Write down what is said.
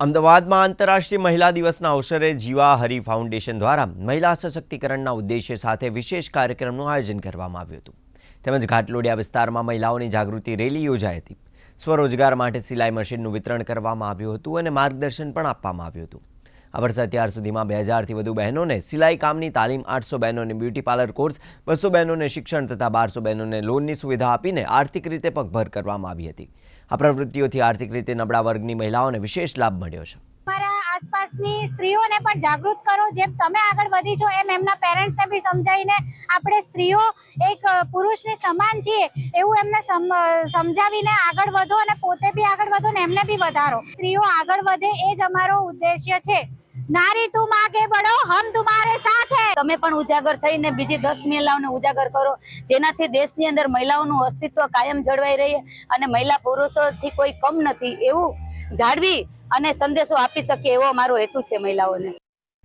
અમદાવાદમાં આંતરરાષ્ટ્રીય મહિલા દિવસના અવસરે જીવા હરી ફાઉન્ડેશન દ્વારા મહિલા સશક્તિકરણના ઉદ્દેશ્ય સાથે વિશેષ કાર્યક્રમનું આયોજન કરવામાં આવ્યું હતું। તેમજ ઘાટલોડિયા વિસ્તારમાં મહિલાઓની જાગૃતિ રેલી યોજાઈ હતી। સ્વરોજગાર માટે સિલાઈ મશીનનું વિતરણ કરવામાં આવ્યું હતું અને માર્ગદર્શન પણ આપવામાં આવ્યું હતું। આ વર્ષે અત્યાર સુધીમાં 2000થી વધુ બહેનોને સિલાઈ કામની તાલીમ, 800 બહેનોને બ્યુટી પાર્લર કોર્સ, 200 બહેનોને શિક્ષણ તથા 1200 બહેનોને લોનની સુવિધા આપીને આર્થિક રીતે પગભર કરવામાં આવી હતી। આ પ્રવૃત્તિઓથી આર્થિક રીતે નબળા વર્ગની મહિલાઓને વિશેષ લાભ મળ્યો છે। हमारा आसपासनी स्त्रीओने पण जागृत करो, जेम तमे आगळ वधी छो एम एमना पेरेंट्सने बी समजावीने આપણે સ્ત્રીઓ એક પુરુષની સમાન છીએ એવું એમને સમજાવીને આગળ વધો અને પોતે બી આગળ વધો ને એમને બી વધારો। સ્ત્રીઓ આગળ વધે એ જ અમારો ઉદ્દેશ્ય છે। નારી તું આગે બઢો, હમ તુમારે સાથ હૈ। તમે પણ ઉજાગર થઈને બીજી 10 મહિલાઓને ઉજાગર કરો, જેનાથી દેશની અંદર મહિલાઓનું અસ્તિત્વ કાયમ જળવાઈ રહે અને મહિલા પુરુષોથી કોઈ કમ નથી એવું જાળવી અને સંદેશો આપી શકે એવો મારો હેતુ છે મહિલાઓને।